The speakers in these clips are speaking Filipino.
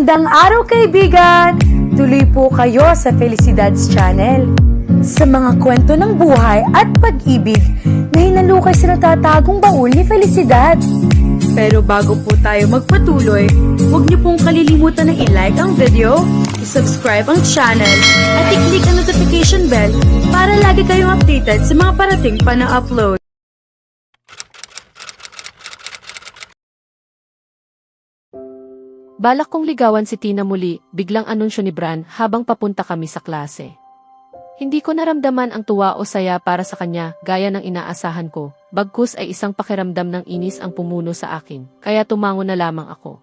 Magandang araw kaibigan! Tuloy po kayo sa Felicidad's Channel. Sa mga kwento ng buhay at pag-ibig na hinalukay sa natatagong baul ni Felicidad. Pero bago po tayo magpatuloy, huwag niyo pong kalilimutan na i-like ang video, i-subscribe ang channel, at i-click ang notification bell para lagi kayong updated sa mga parating pa na upload. Balak kong ligawan si Tina muli, biglang anunsyo ni Bran habang papunta kami sa klase. Hindi ko naramdaman ang tuwa o saya para sa kanya gaya ng inaasahan ko, bagkus ay isang pakiramdam ng inis ang pumuno sa akin, kaya tumango na lamang ako.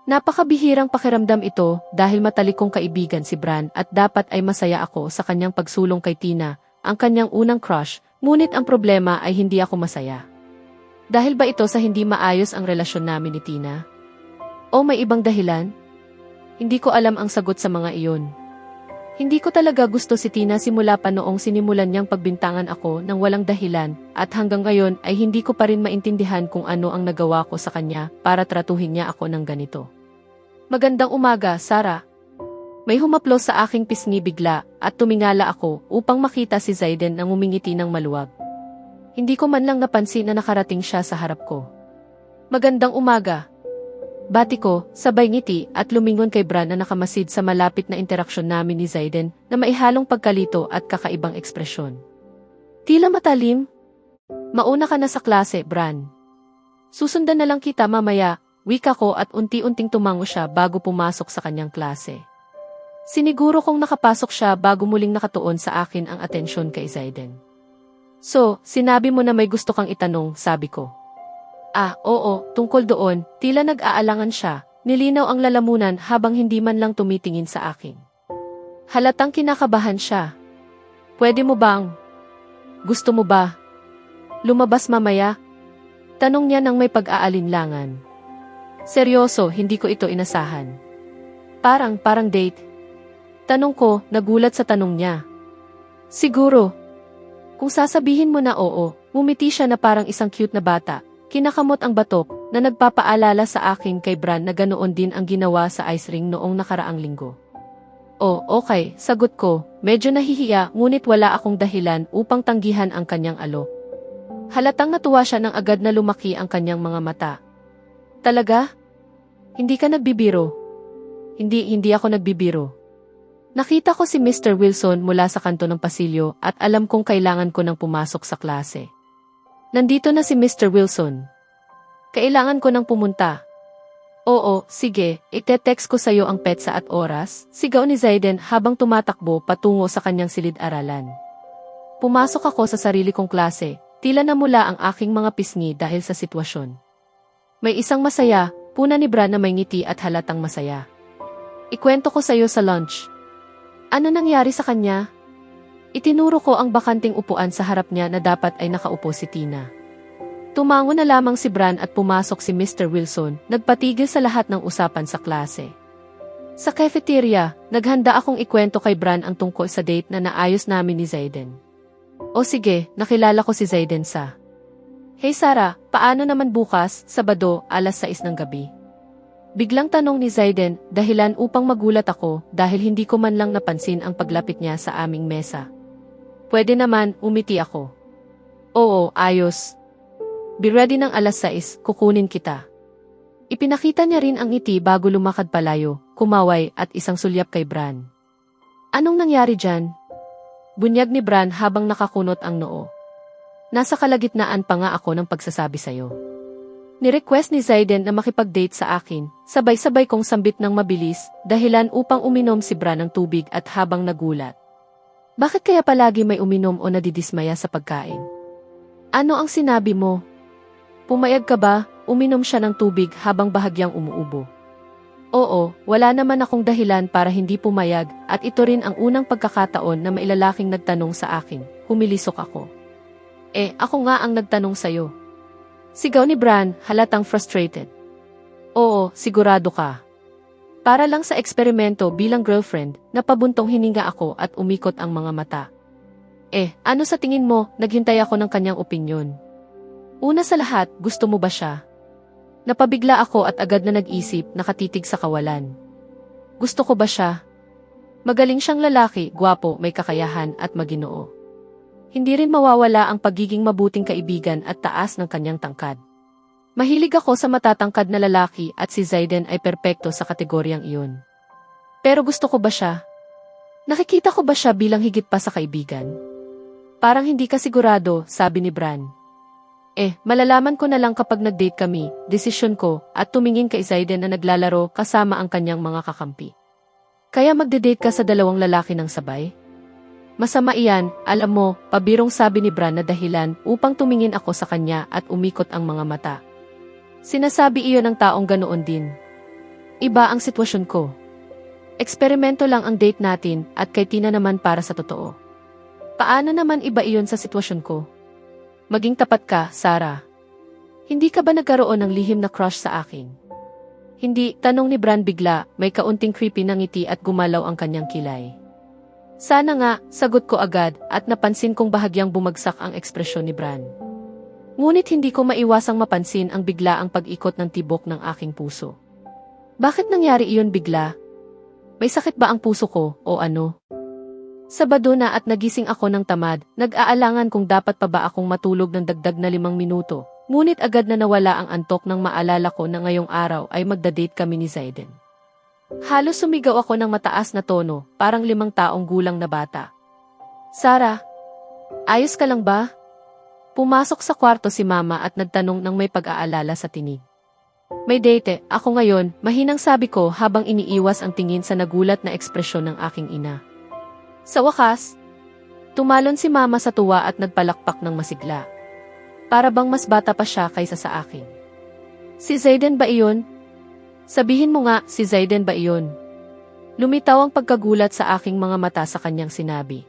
Napakabihirang pakiramdam ito dahil matalik kong kaibigan si Bran at dapat ay masaya ako sa kanyang pagsulong kay Tina, ang kanyang unang crush, ngunit ang problema ay hindi ako masaya. Dahil ba ito sa hindi maayos ang relasyon namin ni Tina? O may ibang dahilan? Hindi ko alam ang sagot sa mga iyon. Hindi ko talaga gusto si Tina simula pa noong sinimulan niyang pagbintangan ako ng walang dahilan at hanggang ngayon ay hindi ko pa rin maintindihan kung ano ang nagawa ko sa kanya para tratuhin niya ako ng ganito. Magandang umaga, Sarah. May humaplos sa aking pisngi bigla at tumingala ako upang makita si Zayden na ngumingiti ng maluwag. Hindi ko man lang napansin na nakarating siya sa harap ko. Magandang umaga. Bati ko, sabay ngiti at lumingon kay Bran na nakamasid sa malapit na interaksyon namin ni Zayden na maihalong pagkalito at kakaibang ekspresyon. Tila matalim? Mauna ka na sa klase, Bran. Susundan na lang kita mamaya, wika ko at unti-unting tumango siya bago pumasok sa kanyang klase. Siniguro kong nakapasok siya bago muling nakatuon sa akin ang atensyon kay Zayden. So, sinabi mo na may gusto kang itanong, sabi ko. Oo, tungkol doon, tila nag-aalangan siya, nilinaw ang lalamunan habang hindi man lang tumitingin sa akin. Halatang kinakabahan siya. Pwede mo bang? Gusto mo ba? Lumabas mamaya? Tanong niya nang may pag-aalinlangan. Seryoso, hindi ko ito inasahan. Parang date. Tanong ko, nagulat sa tanong niya. Siguro. Kung sasabihin mo na oo, ngumiti siya na parang isang cute na bata. Kinakamot ang batok na nagpapaalala sa akin kay Bran na ganoon din ang ginawa sa ice ring noong nakaraang linggo. Okay, sagot ko, medyo nahihiya ngunit wala akong dahilan upang tanggihan ang kanyang alok. Halatang natuwa siya nang agad na lumaki ang kanyang mga mata. Talaga? Hindi ka nagbibiro? Hindi ako nagbibiro. Nakita ko si Mr. Wilson mula sa kanto ng pasilyo at alam kong kailangan ko nang pumasok sa klase. Nandito na si Mr. Wilson. Kailangan ko nang pumunta. Oo, sige, ite-text ko sa'yo ang petsa at oras, sigaw ni Zayden habang tumatakbo patungo sa kanyang silid-aralan. Pumasok ako sa sarili kong klase, tila namula ang aking mga pisngi dahil sa sitwasyon. May isang masaya, puna ni Bran na may ngiti at halatang masaya. Ikwento ko sa'yo sa lunch. Ano nangyari sa kanya? Itinuro ko ang bakanting upuan sa harap niya na dapat ay nakaupo si Tina. Tumango na lamang si Bran at pumasok si Mr. Wilson, nagpatigil sa lahat ng usapan sa klase. Sa cafeteria, naghanda akong ikwento kay Bran ang tungkol sa date na naayos namin ni Zayden. O sige, nakilala ko si Zayden sa... Hey Sarah, paano naman bukas, Sabado, alas 6 ng gabi? Biglang tanong ni Zayden, dahilan upang magulat ako dahil hindi ko man lang napansin ang paglapit niya sa aming mesa. Pwede naman, umiti ako. Oo, ayos. Be ready ng alas 6, kukunin kita. Ipinakita niya rin ang ngiti bago lumakad palayo, kumaway at isang sulyap kay Bran. Anong nangyari dyan? Bunyag ni Bran habang nakakunot ang noo. Nasa kalagitnaan pa nga ako ng pagsasabi sayo. Ni-request ni Zayden na makipag-date sa akin, sabay-sabay kong sambit ng mabilis, dahilan upang uminom si Bran ng tubig at habang nagulat. Bakit kaya palagi may uminom o nadidismaya sa pagkain? Ano ang sinabi mo? Pumayag ka ba? Uminom siya ng tubig habang bahagyang umuubo. Oo, wala naman akong dahilan para hindi pumayag at ito rin ang unang pagkakataon na mailalaking nagtanong sa akin. Humilisok ako. Ako nga ang nagtanong sa'yo. Sigaw ni Bran, halatang frustrated. Oo, sigurado ka. Para lang sa eksperimento bilang girlfriend, napabuntong hininga ako at umikot ang mga mata. Ano sa tingin mo, naghintay ako ng kanyang opinyon. Una sa lahat, gusto mo ba siya? Napabigla ako at agad na nag-isip, nakatitig sa kawalan. Gusto ko ba siya? Magaling siyang lalaki, gwapo, may kakayahan at maginoo. Hindi rin mawawala ang pagiging mabuting kaibigan at taas ng kanyang tangkad. Mahilig ako sa matatangkad na lalaki at si Zayden ay perpekto sa kategoryang iyon. Pero gusto ko ba siya? Nakikita ko ba siya bilang higit pa sa kaibigan? Parang hindi ka sigurado, sabi ni Bran. Malalaman ko na lang kapag nag-date kami, desisyon ko, at tumingin kay Zayden na naglalaro kasama ang kanyang mga kakampi. Kaya magde-date ka sa dalawang lalaki ng sabay? Masama iyan, alam mo, pabirong sabi ni Bran na dahilan upang tumingin ako sa kanya at umikot ang mga mata. Sinasabi iyon ng taong ganoon din. Iba ang sitwasyon ko. Eksperimento lang ang date natin at kay Tina naman para sa totoo. Paano naman iba iyon sa sitwasyon ko? Maging tapat ka, Sarah. Hindi ka ba nagkaroon ng lihim na crush sa akin? Hindi, tanong ni Bran bigla, may kaunting creepy na ngiti at gumalaw ang kanyang kilay. Sana nga, sagot ko agad at napansin kong bahagyang bumagsak ang ekspresyon ni Bran. Ngunit hindi ko maiwasang mapansin ang biglaang pag-ikot ng tibok ng aking puso. Bakit nangyari iyon bigla? May sakit ba ang puso ko o ano? Sabado na at nagising ako ng tamad, nag-aalangan kung dapat pa ba akong matulog ng dagdag na 5 minuto, ngunit agad na nawala ang antok nang maalala ko na ngayong araw ay magda-date kami ni Zayden. Halos sumigaw ako ng mataas na tono, parang 5 taong gulang na bata. Sarah, ayos ka lang ba? Pumasok sa kwarto si Mama at nagtanong ng may pag-aalala sa tinig. May date, ako ngayon, mahinang sabi ko habang iniiwas ang tingin sa nagulat na ekspresyon ng aking ina. Sa wakas, tumalon si Mama sa tuwa at nagpalakpak ng masigla. Para bang mas bata pa siya kaysa sa akin. Si Zayden ba iyon? Sabihin mo nga, si Zayden ba iyon? Lumitaw ang pagkagulat sa aking mga mata sa kanyang sinabi.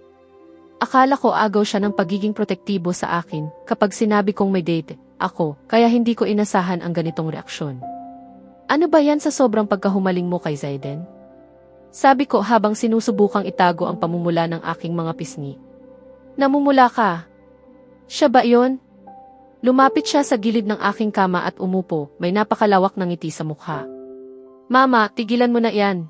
Akala ko agaw siya ng pagiging protektibo sa akin kapag sinabi kong may date ako, kaya hindi ko inasahan ang ganitong reaksyon. Ano ba yan sa sobrang pagkahumaling mo kay Zayden? Sabi ko habang sinusubukang itago ang pamumula ng aking mga pisngi. Namumula ka. Siya ba iyon? Lumapit siya sa gilid ng aking kama at umupo, may napakalawak na ngiti sa mukha. Mama, tigilan mo na yan.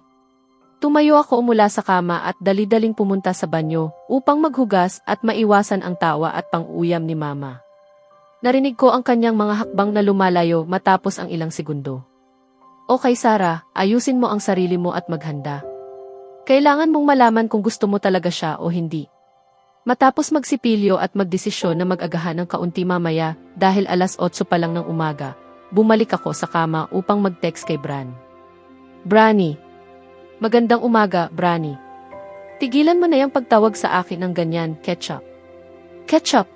Tumayo ako mula sa kama at dali-daling pumunta sa banyo upang maghugas at maiwasan ang tawa at pang-uyam ni Mama. Narinig ko ang kanyang mga hakbang na lumalayo matapos ang ilang segundo. Okay Sarah, ayusin mo ang sarili mo at maghanda. Kailangan mong malaman kung gusto mo talaga siya o hindi. Matapos magsipilyo at magdesisyon na mag-agahan ng kaunti mamaya dahil 8:00 pa lang ng umaga, bumalik ako sa kama upang mag-text kay Bran. Brani. Magandang umaga, Brani. Tigilan mo na yung pagtawag sa akin ng ganyan, Ketchup. Ketchup?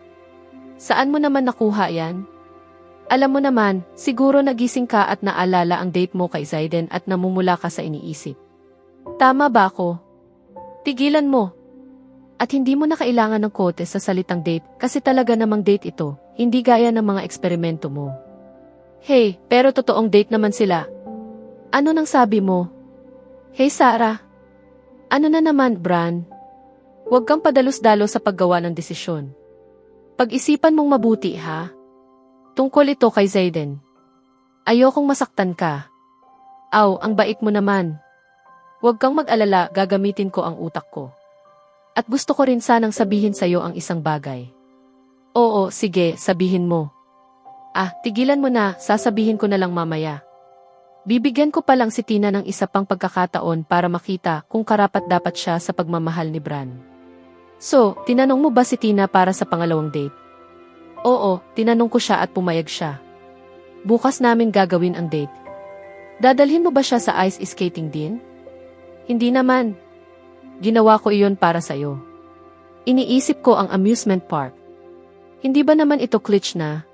Saan mo naman nakuha yan? Alam mo naman, siguro nagising ka at naalala ang date mo kay Zayden at namumula ka sa iniisip. Tama ba ako? Tigilan mo. At hindi mo na kailangan ng kote sa salitang date kasi talaga namang date ito, hindi gaya ng mga eksperimento mo. Hey, pero totoong date naman sila. Ano nang sabi mo? Hey Sarah. Ano na naman, Bran? Huwag kang padalos-dalos sa paggawa ng desisyon. Pag-isipan mong mabuti, ha? Tungkol ito kay Zayden. Ayokong masaktan ka. Aw, ang bait mo naman. Huwag kang mag-alala, gagamitin ko ang utak ko. At gusto ko rin sanang sabihin sa'yo ang isang bagay. Oo, sige, sabihin mo. Tigilan mo na, sasabihin ko na lang mamaya. Bibigyan ko pa lang si Tina ng isa pang pagkakataon para makita kung karapat-dapat siya sa pagmamahal ni Bran. So, tinanong mo ba si Tina para sa pangalawang date? Oo, tinanong ko siya at pumayag siya. Bukas namin gagawin ang date. Dadalhin mo ba siya sa ice skating din? Hindi naman. Ginawa ko iyon para sa'yo. Iniisip ko ang amusement park. Hindi ba naman ito glitch na?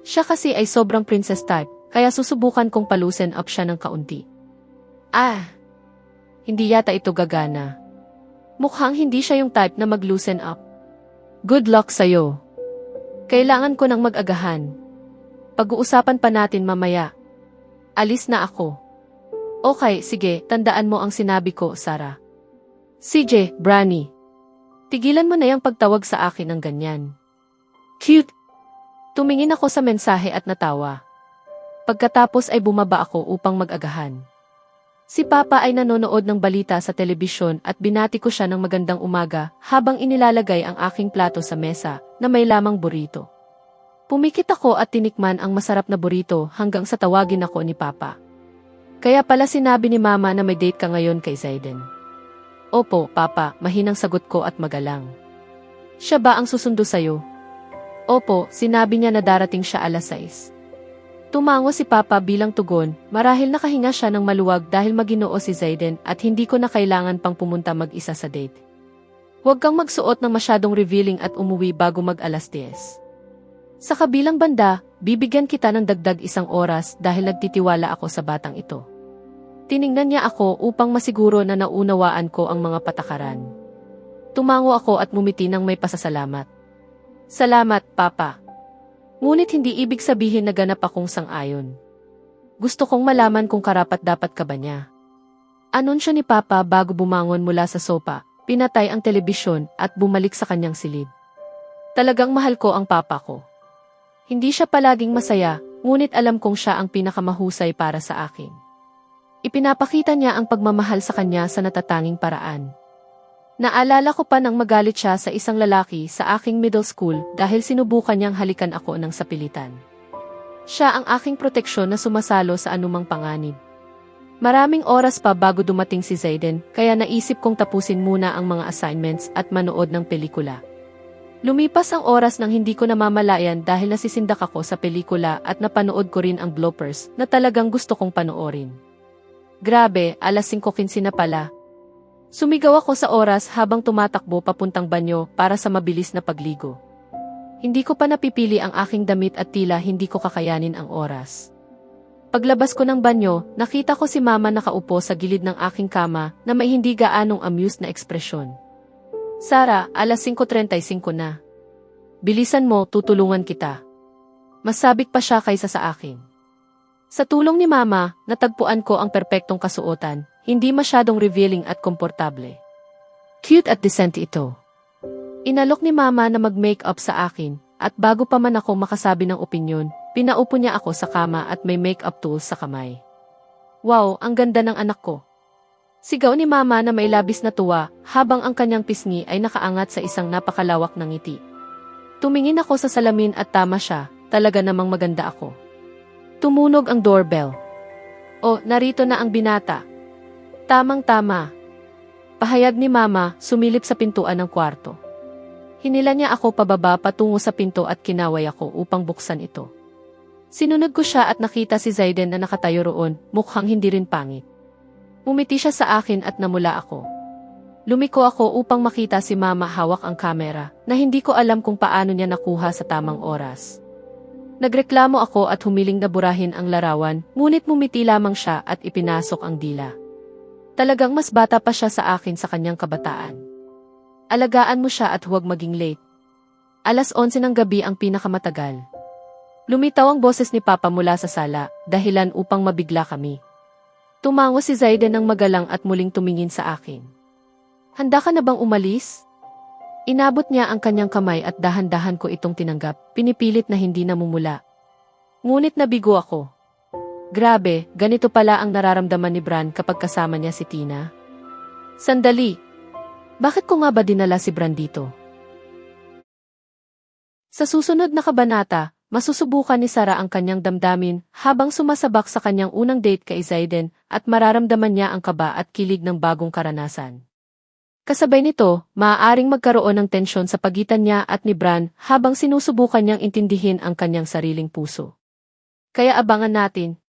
Siya kasi ay sobrang princess type, kaya susubukan kong palusen up siya ng kaunti. Hindi yata ito gagana. Mukhang hindi siya yung type na mag-loosen up. Good luck sa'yo. Kailangan ko ng mag-agahan. Pag-uusapan pa natin mamaya. Alis na ako. Okay, sige, tandaan mo ang sinabi ko, Sarah. CJ, Brani. Tigilan mo na yung pagtawag sa akin ng ganyan. Cute. Tumingin ako sa mensahe at natawa. Pagkatapos ay bumaba ako upang mag-agahan. Si Papa ay nanonood ng balita sa telebisyon at binati ko siya ng magandang umaga habang inilalagay ang aking plato sa mesa na may lamang burrito. Pumikit ako at tinikman ang masarap na burrito hanggang sa tawagin ako ni Papa. Kaya pala sinabi ni Mama na may date ka ngayon kay Zayden. Opo, Papa, mahinang sagot ko at magalang. Siya ba ang susundo sa'yo? Opo, sinabi niya na darating siya alas 6. Tumango si Papa bilang tugon, marahil nakahinga siya ng maluwag dahil maginoo si Zayden at hindi ko na kailangan pang pumunta mag-isa sa date. Huwag kang magsuot ng masyadong revealing at umuwi bago mag-alas 10. Sa kabilang banda, bibigyan kita ng dagdag 1 oras dahil nagtitiwala ako sa batang ito. Tiningnan niya ako upang masiguro na naunawaan ko ang mga patakaran. Tumango ako at ngumiti ng may pasasalamat. Salamat, Papa. Ngunit hindi ibig sabihin na ganap akong sang-ayon. Gusto kong malaman kung karapat-dapat ka ba niya. Anunsyo ni Papa bago bumangon mula sa sopa, pinatay ang telebisyon at bumalik sa kanyang silid. Talagang mahal ko ang Papa ko. Hindi siya palaging masaya, ngunit alam kong siya ang pinakamahusay para sa akin. Ipinapakita niya ang pagmamahal sa kanya sa natatanging paraan. Naalala ko pa nang magalit siya sa isang lalaki sa aking middle school dahil sinubukan niyang halikan ako ng sapilitan. Siya ang aking proteksyon na sumasalo sa anumang panganib. Maraming oras pa bago dumating si Zayden, kaya naisip kong tapusin muna ang mga assignments at manood ng pelikula. Lumipas ang oras nang hindi ko namamalayan dahil nasisindak ako sa pelikula at napanood ko rin ang bloopers na talagang gusto kong panoorin. Grabe, alas 5:15 na pala. Sumigaw ako sa oras habang tumatakbo papuntang banyo para sa mabilis na pagligo. Hindi ko pa napipili ang aking damit at tila hindi ko kakayanin ang oras. Paglabas ko ng banyo, nakita ko si Mama nakaupo sa gilid ng aking kama na may hindi gaanong amused na ekspresyon. Sara, alas 5:35 na. Bilisan mo, tutulungan kita. Mas sabik pa siya kaysa sa akin. Sa tulong ni Mama, natagpuan ko ang perpektong kasuotan, hindi masyadong revealing at komportable. Cute at decent ito. Inalok ni Mama na mag-makeup sa akin, at bago pa man ako makasabi ng opinyon, pinaupo niya ako sa kama at may makeup tools sa kamay. Wow, ang ganda ng anak ko. Sigaw ni Mama na may labis na tuwa, habang ang kanyang pisngi ay nakaangat sa isang napakalawak na ngiti. Tumingin ako sa salamin at tama siya, talaga namang maganda ako. Tumunog ang doorbell. Oh, narito na ang binata. Tamang-tama. Pahayag ni Mama, sumilip sa pintuan ng kwarto. Hinila niya ako pababa patungo sa pinto at kinaway ako upang buksan ito. Sinunod ko siya at nakita si Zayden na nakatayo roon, mukhang hindi rin pangit. Umiti siya sa akin at namula ako. Lumiko ako upang makita si Mama hawak ang kamera, na hindi ko alam kung paano niya nakuha sa tamang oras. Nagreklamo ako at humiling na burahin ang larawan, ngunit mumiti lamang siya at ipinasok ang dila. Talagang mas bata pa siya sa akin sa kanyang kabataan. Alagaan mo siya at huwag maging late. Alas 11 ng gabi ang pinakamatagal. Lumitaw ang boses ni Papa mula sa sala, dahilan upang mabigla kami. Tumango si Zayden ng magalang at muling tumingin sa akin. Handa ka na bang umalis? Inabot niya ang kanyang kamay at dahan-dahan ko itong tinanggap, pinipilit na hindi namumula. Ngunit nabigo ako. Grabe, ganito pala ang nararamdaman ni Bran kapag kasama niya si Tina. Sandali. Bakit ko nga ba dinala si Bran dito? Sa susunod na kabanata, masusubukan ni Sara ang kanyang damdamin habang sumasabak sa kanyang unang date kay Zayden at mararamdaman niya ang kaba at kilig ng bagong karanasan. Kasabay nito, maaaring magkaroon ng tensyon sa pagitan niya at ni Bran habang sinusubukan niyang intindihin ang kanyang sariling puso. Kaya abangan natin